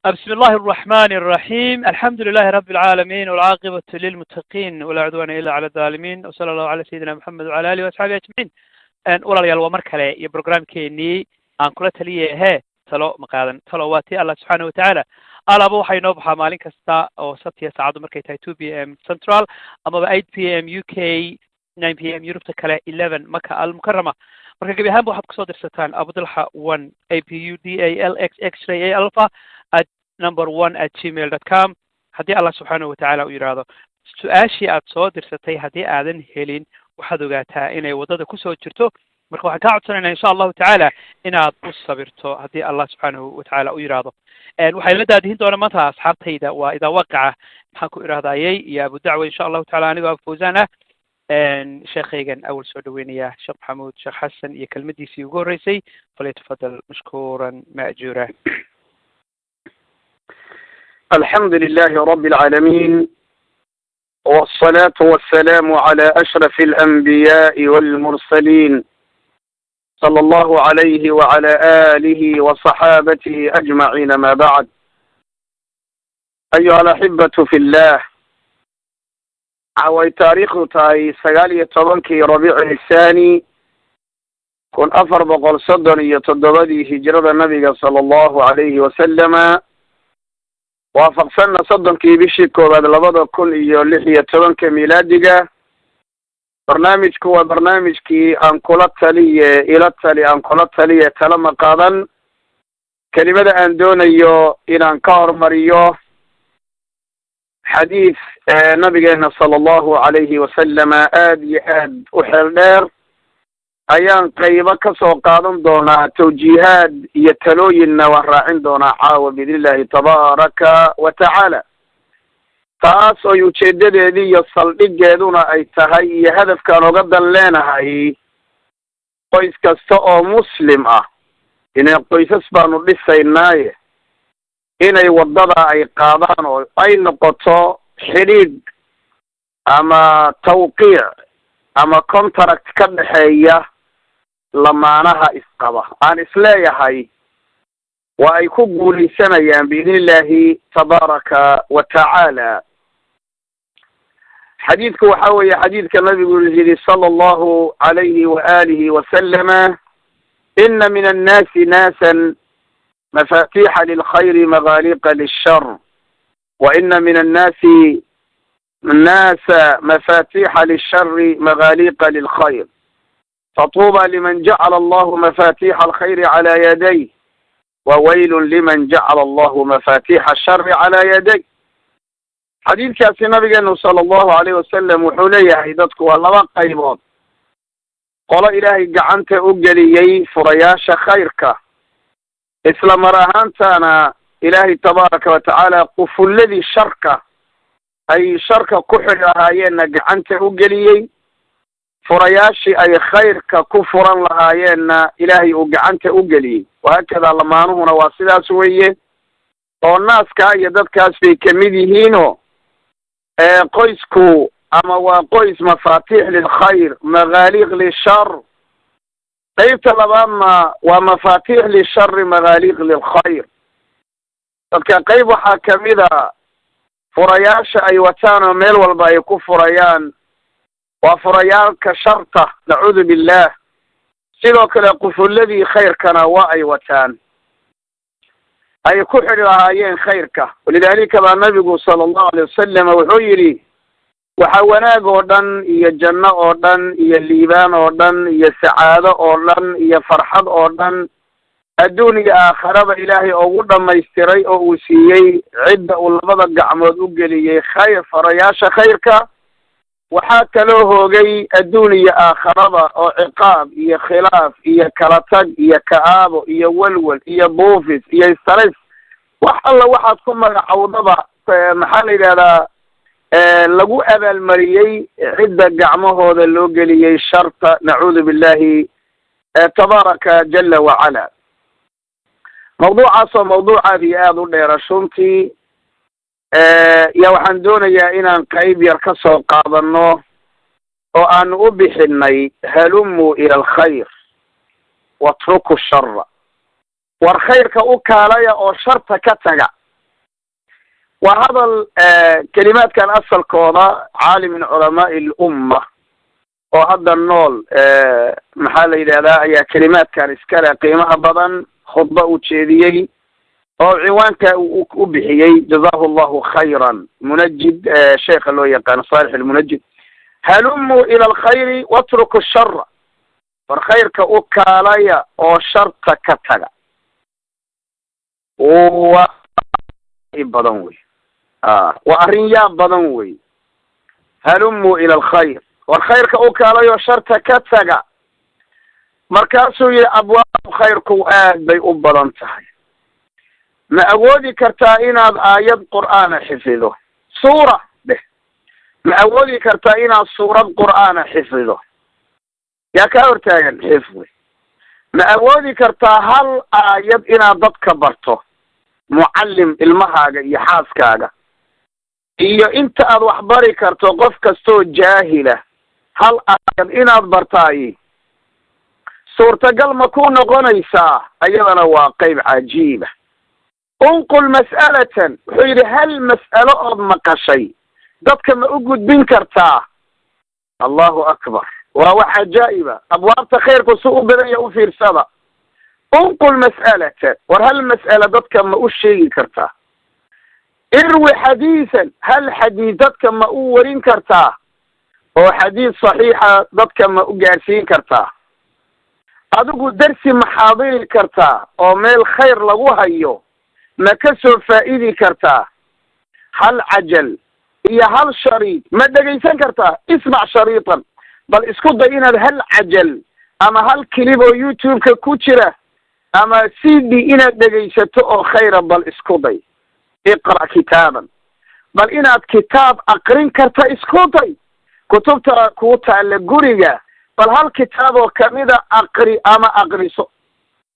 بسم الله الرحمن الرحيم الحمد لله رب العالمين والعاقبة للمتقين ولا عدوان إلا على الظالمين وصلى الله على سيدنا محمد وعلى آله وأصحابه أجمعين. وراليال ومركله يا برنامج كيني aan kula taliyay talo maqaadan talawaati Allah subhanahu wa ta'ala alaba waxay noo baxaa maalin kasta oo sabtiya saacadu markay tahay 2 p.m. Central ama 8 p.m. UK 9 p.m. Europe kale 11 Makkah al-Mukarrama marka gabi ahaan waxaad ku soo dirsataan abdulha 1 APUDALXX alpha @1@gmail.com haddii Allah subhanahu wa ta'ala uu yiraahdo su'aashii aad soo dirsatay haddii aadan helin waxaad ogaataa inay wadada ku soo jirto marka waxaan ka codsanaynaa insha Allah ta'ala inaad u sabirto haddii Allah subhanahu wa ta'ala uu yiraahdo waxay la daadihin doona maanta asxaabtayda waa ida waqaca maxaan ku iraahdaayay iyo abu dacwa insha Allah ta'ala aniga fawzana sheekaygan awal soo dhaweynaya sheekh Maxamuud sheekh Xasan iyo kelmadiisii ugu horeysay falyatafadal mashkuran ma'jura الحمد لله رب العالمين والصلاة والسلام على أشرف الأنبياء والمرسلين صلى الله عليه وعلى آله وصحابته أجمعين ما بعد أيها الأحبة في الله عوي تاريخ تاي سقالية طبنكي ربيع الثاني كن أفر بقل صدر يتدبدي هجرة النبي صلى الله عليه وسلم waafaqsanna soddonkii bishii koowaad 2016 miilaadiga barnaamijku waa barnaamijkii aan kula taliye tala maqaadan kelimada aan doonayo inaan ka hormariyo xadiis nabigeena sala allahu calayhi wasalama aad iyo aad u xeel dheer ayaan qaybo ka soo qaadan doonaa tawjiihaad iyo talooyinna waan raacin doonaa caawa biidnillahi tabaaraka wa tacaala taas oo ujeedadeedii iyo saldhigeeduna ay tahay iyo hadafkaan oga dan leenahay qoys kasta oo muslim ah inay qoysas baanu dhisaynaaye inay waddada ay qaadaan oo ay noqoto xidhiidh ama tawqiic ama contract ka dhexeeya lamaanaha isqaba aan isleeyahay waa ay ku guulaysanayaan biidnillahi tabaaraka wa tacaala xadiidku waxa weeye xadiidka nabigu yidhi sala allahu calayhi wa alihi wasalama ina min annaasi naasan mafatiixa lilkhayri magaaliqa lilshar wa ina min annaasi naasa mafatiixa lilshari magaaliqa lilkhayr فطوبى لمن جعل الله مفاتيح الخير على يديه وويل لمن جعل الله مفاتيح الشر على يديه حديث كاسي نبينا صلى الله عليه وسلم وحوليه عيدتك والله قيمون قال إلهي قعنت أقليي فرياش خيرك إسلام راهانتانا إلهي تبارك وتعالى قف الذي شرك أي شرك كحر هايين قعنت أقليي furayaashii ay khayrka ku furan lahaayeenna ilaahay uu gacanta u geliyey wahaakada lamaanuhuna waa sidaas weeye oo naaskaa iyo dadkaas bay kamid yihiinoo qoysku ama waa qoys mafaatiix lilkhayr magaaliiq lishar qaybta labaadna waa mafaatiix lishari magaaliiq lilkhayr dadka qayb waxaa kamida furayaasha ay wataan oo meel walba ay ku furayaan waa furayaalka sharta nacuudu billah sidoo kale qufulladii khayrkana waa ay wataan ay ku xidhi lahaayeen khayrka walidaalika baa nabigu sala allahu alay wasalam wuxuu yidhi waxa wanaag oo dhan iyo janno oo dhan iyo liibaan oo dhan iyo sacaado oo dhan iyo farxad oo dhan adduun iyo aakharaba ilaahay ugu dhamaystiray oo uu siiyey cidda uu labada gacmood u geliyey khayr farayaasha khayrka waxaa kaloo hoogay adduun iyo aakharaba oo ciqaab iyo khilaaf iyo kala tag iyo ka'aabo iyo walwal iyo buufis iyo stress wax alla waxaad ku magacowdaba maxaa la yidhahdaa lagu abaalmariyey cidda gacmahooda loo geliyey sharta nacuudu billahi tabaaraka jala wacala mawduucaas oo mawduuc aad iyo aada u dheera runtii ya waxaan doonayaa inaan qayb yar ka soo qaadano oo aanu u bixinay halumuu ila alkhayr watruku shara war khayrka u kaalaya oo sharta ka taga وهذا كلمات كان أصل كوضا عالم من علماء الأمة وهذا النول محل إلى لا هي كلمات كان إسكالة قيمة بدن خطبة وتشيدية أو عوان كأبحيي جزاه الله خيرا منجد شيخ اللي يقان صالح المنجد هلموا إلى الخير واتركوا الشر والخير كأوكاليا أو شر كتلا بدنوي وأرنيا بدنوي هلموا إلى الخير والخير كأوكاليا وشر كتلا مركاسو يا أبواب خير كوآد بي أبضان تحي ما أودي كرتائين آيات قرآن حفظه سورة به ما أودي كرتائين سورة قرآن حفظه يا كورتاين حفظه ما أودي كرتا هل آيات إنا ضد كبرته معلم المهاجة يحاسكاجا إيا أنت أضوحبري كرتو قف كستو جاهلة هل آيات إنا ضبرتاي سورة قل مكون غنيسا أيضا واقع عجيبة انقل مسألة حير هل مسألة مقشي ضدك ما أقود بين كرتا الله أكبر وهو عجائبة أبواب تخير كسوء بني أوفير سبا انقل مسألة وهل مسألة ضدك ما أشي كرتا اروي حديثا هل حديثك ما أورين كرتا هو حديث صحيحة ضدك ما أجارسين كرتا أدوكو درسي محاضير كرتا أو ميل خير لغوها يو ما كسر فائدي كرتا هل عجل هي هل شريط ما دقيسان كرتا اسمع شريطا بل اسكو دقينا هل عجل اما هل كليب او يوتيوب كوتشرة اما سيدي انا دقيسته او خيرا بل اسكو دي اقرأ كتابا بل انا كتاب اقرين كرتا اسكو دي كتبتا كوتا اللقورية بل هل كتابه كميدا اقري اما اقريسو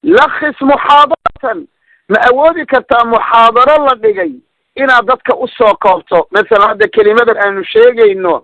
لخص محاضرة ما أودي كرتا محاضرة لديجي إنا ضدك أسوى قرطو مثلا هذا كلمة الآن شيء إنه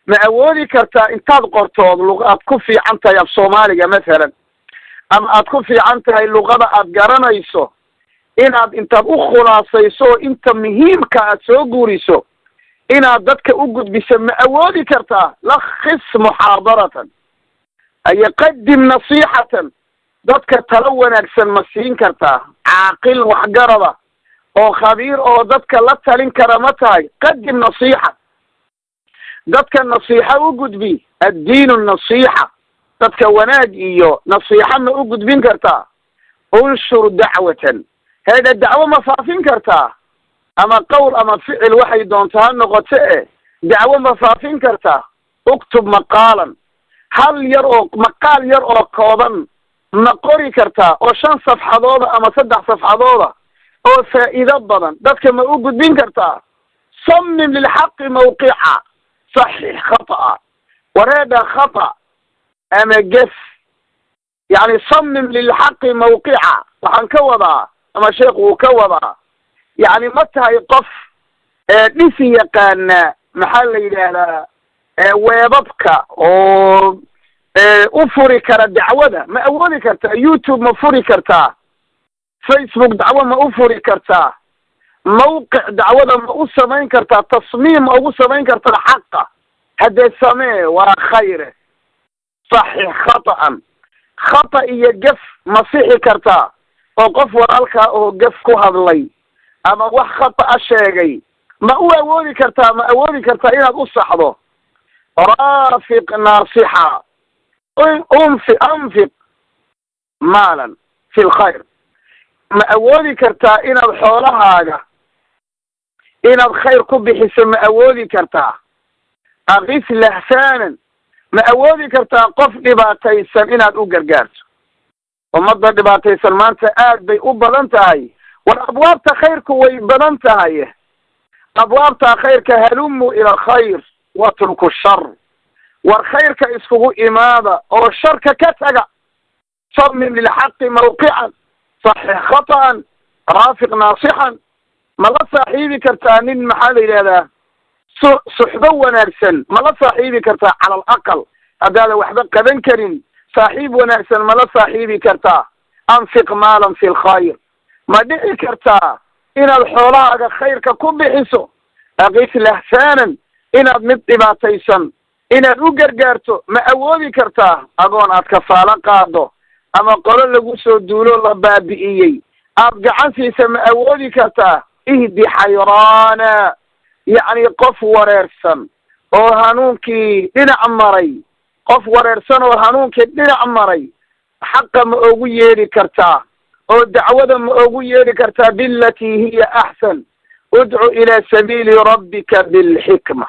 ما أودي كرتا إنتاد قرطو اللغة أتكفي عنتا يا بصوماليا مثلا أم أتكفي عنتا اللغة أتقرنا يسو إنا إنت أخلاص يسو إنت مهم كأتسو قوريسو إنا ضدك أقود بسم أودي كرتا لخص محاضرة أي قدم نصيحة dadka talo wanaagsan ma siin kartaa caaqil waxgarada oo khabiir oo dadka la talin kara ma tahay qadim nasiixa dadka nasiixa u gudbi ad-diin an-nasiixa dadka wanaag iyo nasiixa ma u gudbin kartaa unshur da'watan hada da'wa ma faafin kartaa ama qowl ama ficil waxay doontaa noqotee da'wa ma faafin kartaa uktub maqalan hal yar oo maqaal yar oo kooban ما قري كرتا أو 5 صفحات أما 7 صفحات أو فائدة بدن ذاتك ما أوجد بين كرتا صمم للحق موقعا صحيح خطأ وراد خطأ أما جف يعني صمم للحق موقعا وحنكوضا أما شيخ وكوضا يعني متى يقف نسي كان محل إلى ويبقى أو أفري كرا دعوة ما أولي كرتا يوتيوب ما فري كرتا فيسبوك دعوة ما أفري كرتا موقع دعوة ما أسمين كرتا تصميم أو أسمين كرتا حقا هذا سميه وخيره صحيح خطأ يجف مصيحي كرتا وقف ورالك أو جف كوهضلي أما وح خطأ الشيء ما أولي كرتا إنا أصحضه رافق ناصحة أنفق مالا في الخير ما أولي كرتا إن الحولها إن الخير كبحس ما أولي كرتا أغيث لحسانا ما أولي كرتا قف دباتيسا إن الأقرقارت ومضى دباتيسا ما أنت آد بي أبضانتهاي والأبواب تخيرك ويبضانتهاي أبواب تخيرك هلموا إلى الخير واتركوا الشر والخير كإسفه إمادة أو الشر كتغى صمم للحق موقعا صحيح خطأ رافق ناصحا ما لا صاحبي كرتانين محل هذا صحبه ونرسل ما لا صاحبي كرتا على الأقل هذا وحده قدن كريم صاحب ونرسل ما لا صاحبي كرتا أنفق مالا في الخير ما دعي كرتا inaad xoolahaaga khayrka ku bixiso aqis lahsaanan inaad mid dhibaataysan inaad u gargaarto ma awoodi kartaa agoon aad kafaalo qaado ama qolo lagu soo duulo la baabi'iyey aad gacan siisa ma awoodi kartaa ihdi xayraana yacni qof wareersan oo hanuunkii dhinac maray qof wareersan oo hanuunkii dhinac maray xaqa ma ogu yeedhi kartaa oo dacwada ma ogu yeedhi kartaa bilatii hiya axsan udcu ilaa sabiili rabbika bilxikma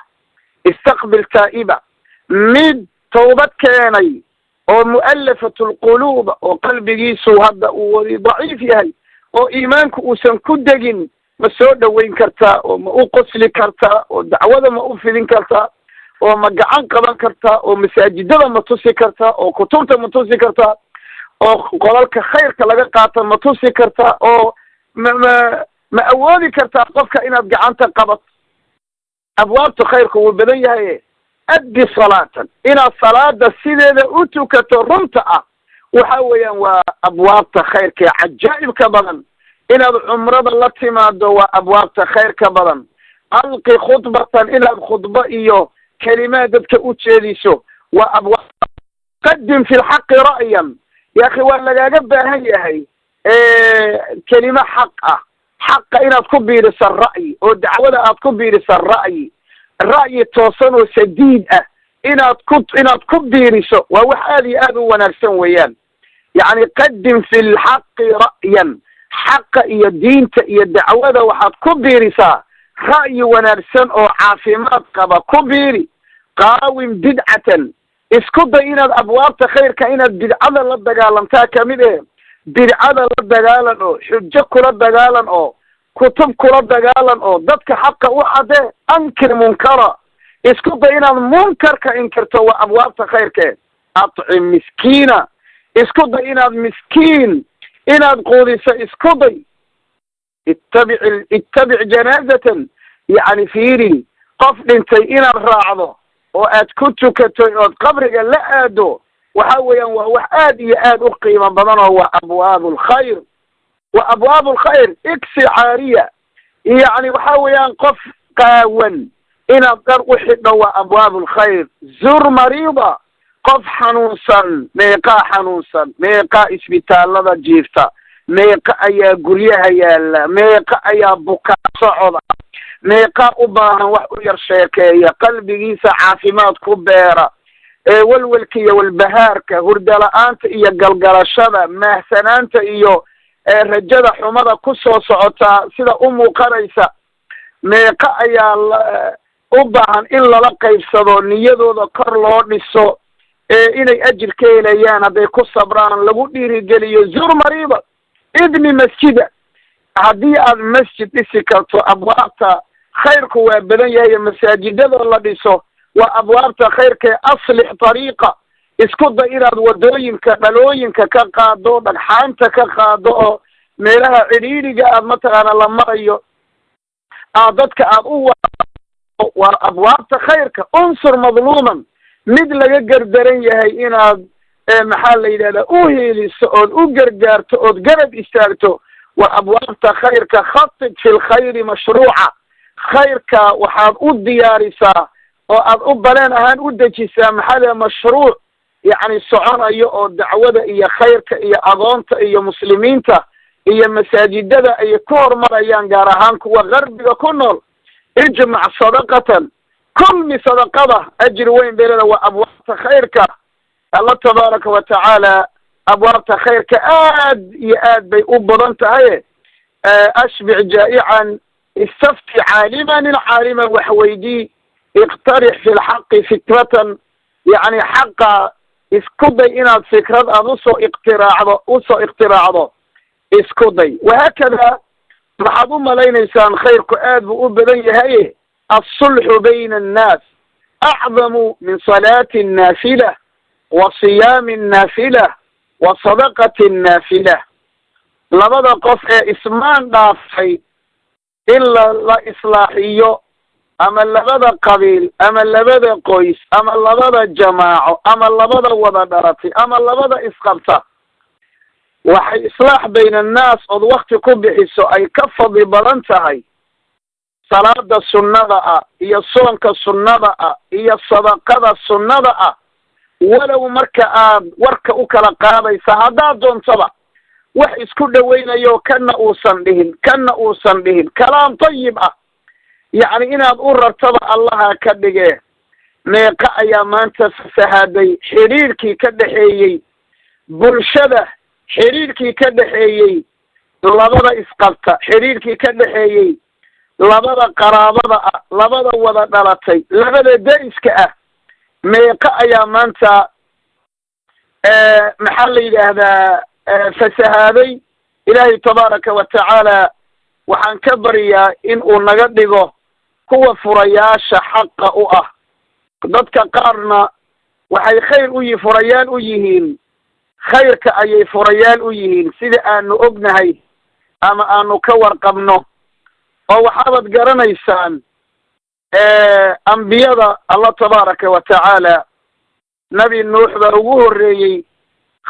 istaqbil taa'iba mid tawbad keenay oo mu'allafatu lquluuba oo qalbigiisu hadda uu daciif yahay oo iimaanku uusan ku degin ma soo dhoweyn kartaa oo ma u qosli kartaa oo dacwada ma u fidin kartaa oo ma gacan qaban kartaa oo masaajidada ma tusi kartaa oo kutubta ma tusi kartaa oo qolalka khayrka laga qaata ma tusi kartaa oo ma awoodi kartaa qofka inaad gacanta qabato abwaabta khayrka wuu badan yahay addi salaatan inaad salaada sideeda u tukato runta ah waxa weeyaan waa abwaabta khayrka cajaa'ibka badan inaad cumrada la timaado waa abwaabta khayrka badan alqi khudbatan inaad khudbo iyo kelimaad dadka u jeediso waa abwaab qadim fi lxaqi ra'yan ya akhi waa lagaaga baahan yahay kelimo xaq ah xaqa inaad ku biiriso ra'yi oo dacwada aad ku biiriso ra'yi toosan oo sadiid ah inaad ku biiriso waa wax aad iyo aad u wanaagsan weeyaan yacni qadim fi lxaqi ra'yan xaqa iyo diinta iyo dacwada waxaad ku biirisaa ra'yi wanaagsan oo caafimaad qaba ku biiri qaawim bidcatan isku day inaad abwaabta khayrka inaad bidcada la dagaalantaa kamid bidcada la dagaalan oo xujo kula dagaalan oo kutub kula dagaalan oo dadka xaqa u cadee ankir munkara isku day inaad munkarka inkirto waa abwaabta khayrke acim miskiina isku day inaad miskiin inaad quudiso isku day ittabic janaazatan yacni fiiri qof dhintay inaad raacdo oo aad ku tukato ood qabriga la aado waxa weeyaan waa wax aad iyo aad u qiimo badan oo waa abwaab lkhayr wa abwaab lkhayr igsi caariya yacni waxa weeyaan qof qaawan inaad dhar u xidho waa abwaab lkhayr zur mariida qof xanuunsan meeqaa xanuunsan meeqaa isbitaalada jiifta meeqa ayaa guryaha yaala meeqa ayaa bukaa socoda meeqaa u baahan wax u yar sheekeeya qalbigiisa caafimaad ku beera walwalka iyo walbahaarka hurdala-aanta iyo galgalashada maahsanaanta iyo rajada xumada ku soo socotaa sida u muuqanaysa meeqa ayaa u baahan in lala qaybsado niyadooda kor loo dhiso inay ajir ka helayaan hadday ku sabraan lagu dhiirigeliyo zur mariida ibni masjida haddii aad masjid dhisi karto abwaabta khayrku waa badan yahay masaajidada la dhiso waa abwaabta khayrka aslix tariiqa isku day inaad wadooyinka dhalooyinka ka qaado dhagxaanta ka qaado oo meelaha cidhiidhiga aad mataqaana la marayo dadka aad u waa abwaabta khayrka unsur madluuman mid laga gardaran yahay inaad maxaa la yidhahdaa u hiiliso ood u gargaarto ood garab istaagto waa abwaabta khayrka khatib fi lkhayri mashruuca khayrka waxaad u diyaarisaa oo aad u baleen ahaan u dejisaa maxaa mashruuc yacni soconayo oo dacwada iyo khayrka iyo adoonta iyo muslimiinta iyo masaajidada ay ku horumarayaan gaar ahaan kuwa qarbiga ku nool ijmac sadaqatan kulmi sadaqada ajri weyn bay leeda waa abwaabta khayrka allah tabaaraka wa tacaala abwaabta khayrka aad iyo aad bay u badan tahay ashbic jaa'ican istafti caaliman ilcaaliman waxweydii iqtarix fi lxaqi fikratan yacni xaqa isku day inaad fikrad aad usoo iqtiraacdo isku day wahaakada maxaad u malaynaysaan khayrku aad buu u badan yahay alsulxu bayna annaas acdamu min salaati naafila wa siyaami naafila wa sadaqati naafila labada qof ee ismaan dhaafay in la islaaxiyo ama labada qabiil ama labada qoys ama labada jamaaco ama labada wada dhalatay ama labada isqabta waxay islaax bayna annaas ood wakti ku bixiso ay ka fadli badan tahay salaada sunnada ah iyo soonka sunnada ah iyo sadaqada sunnada ah walow marka aad warka u kala qaadaysa haddaad doontaba wax isku dhawaynayo kana uusan dhihin kalaam tayib ah yacni inaad u rartaba allaha ka dhige meeqa ayaa maanta fasahaaday xidhiirkii ka dhexeeyey bulshada, xidhiirkii ka dhexeeyey labada isqabta, xidhiirkii ka dhexeeyey labada qaraabada ah, labada wada dhalatay, labada deriska ah, meeqa ayaa maanta maxaa la yidhaahdaa fasahaaday. ilaahay tabaaraka wa tacaala waxaan ka baryaa in uu naga dhigo kuwa furayaasha xaqa u ah. dadka qaarna waxay furayaal u yihiin khayrka ayay furayaal u yihiin sida aanu ognahay ama aanu ka warqabno. oo waxaabad garanaysaan ambiyada allah tabaaraka wa tacaala nabi nuux baa ugu horreeyey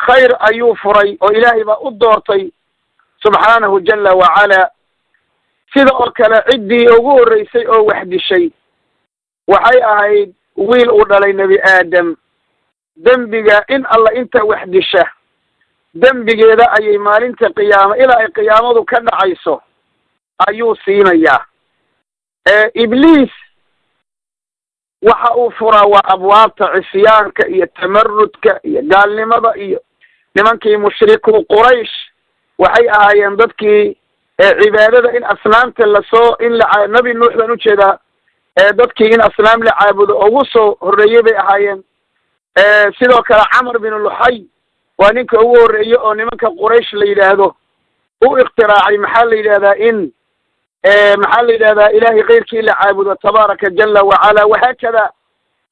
khayr ayuu furay oo ilaahay baa u doortay subxaanahu jala wacala. sida oo kale ciddii ugu horreysay oo wax dishay waxay ahayd wiil uu dhalay nebi aadam. dembiga in alla inta wax disha dembigeeda ayay maalinta qiyaama ilaa ay qiyaamadu ka dhacayso ayuu siinayaa. ibliis waxa uu furaa waa abwaabta cisyaanka iyo tamarudka iyo gaalnimada iyo nimankii mushriku quraysh waxay ahaayeen dadkii cibaadada in asnaamta nabi nuux baan ujeedaa dadkii in asnaam la caabudo ugu soo horreeyey bay ahaayeen. sidoo kale camar bin luxay waa ninka ugu horreeye oo nimanka quraysh la yidhaahdo u ikhtiraacay maxaa la yidhahdaa ilaahay keyrkii la caabudo tabaaraka jala wacala. wahaakada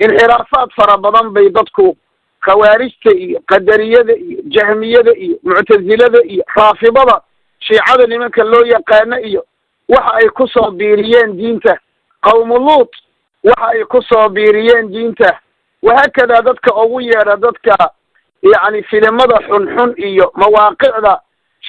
inxiraafaad fara badan bay dadku khawaarijta iyo qadariyada iyo jahmiyada iyo muctazilada iyo raafidada shiicada nimanka loo yaqaano iyo waxa ay ku soo biiriyeen diinta, qawmu luut waxa ay ku soo biiriyeen diinta. wahaakada dadka ugu yeedha dadka yacni filimada xunxun iyo mawaaqicda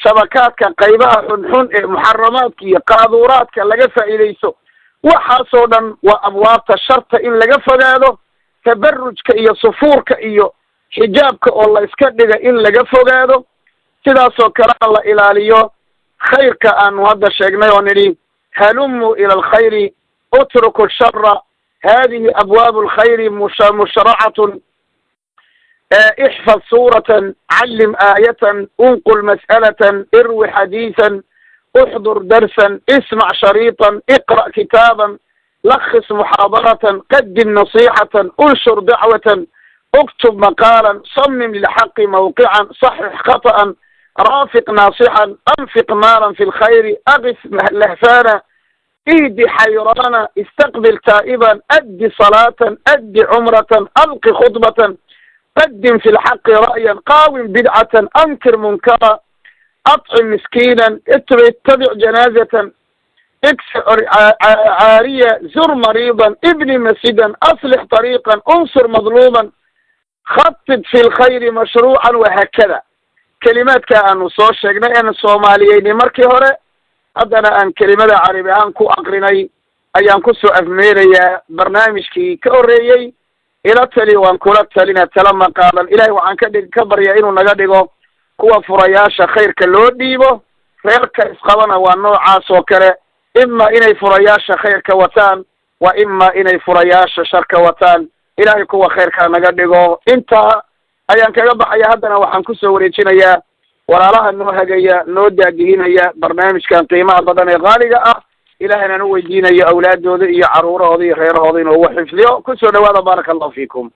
shabakaadka qaybaha xunxun ee muxaramaadka iyo qaaduuraadka laga faa'iidayso, waxaasoo dhan waa abwaabta sharta in laga fogaado. tabarrujka iyo sufuurka iyo xijaabka oo la iska dhiga in laga fogaado. sidaasoo kale la ilaaliyo khayrka aanu hadda sheegnay oo nidhi halumuu ila alkhayri utruku shara hadihi abwaabu alkhayri mushracatun. احفظ سورة علم آية انقل مسألة اروي حديثا احضر درسا اسمع شريطا اقرأ كتابا لخص محاضرة قدم نصيحة انشر دعوة اكتب مقالا صمم للحق موقعا صحح خطأ رافق ناصحا انفق مالا في الخير اغث لهفانا اهدي حيرانا استقبل تائبا ادي صلاة ادي عمرة الق خطبة قدم في الحق رأيا قاوم بدعة انكر منكرا اطعم مسكينا اتبع جنازة اكسر عارية زر مريضا ابني مسجدا اصلح طريقا انصر مظلوما خطط في الخير مشروعا. وهكذا كلمات كأنه soo sheegnay in Soomaaliyeed markii hore haddana aan kelimada carabi aan ku aqrinay ayaan ku soo afmeerayaa barnaamijkii ka horeeyay ila tali waan kula talina talama qaadan ilaahay waxaan ka baryaa inuu naga dhigo kuwa furayaasha khayrka loo dhiibo. reerka isqabana waa noocaas oo kale, ima inay furayaasha khayrka wataan wa ima inay furayaasha sharka wataan. ilaahay kuwa khayrka naga dhigo. intaa ayaan kaga baxaya. haddana waxaan kusoo wareejinayaa walaalaha noo hagaya noo daadihinaya barnaamijkan qiimaha badan ee qaaliga ah. ilaahayna nu weydiinayo awlaadooda iyo caruurahooda iyo reerahooda inuu ugu xifdiyo. kusoo dhawaada baaraka allahu fiikum.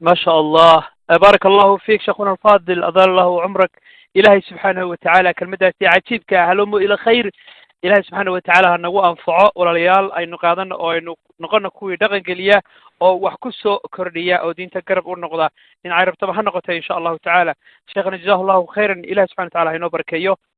ما شاء الله بارك الله فيك شيخنا الفاضل أطال الله عمرك. إلهي سبحانه وتعالى كلمة عجيبك هلموا إلى خير. إلهي سبحانه وتعالى هنقو أنفعه ولا ليال أي نقادن أو نقدنا كوي دقن قليا أو وحكسو كرديا أو دين تقرب ونقضى إن عرب طبعا نقطة إن شاء الله تعالى. شيخنا جزاه الله خيرا. إلهي سبحانه وتعالى هنبركيه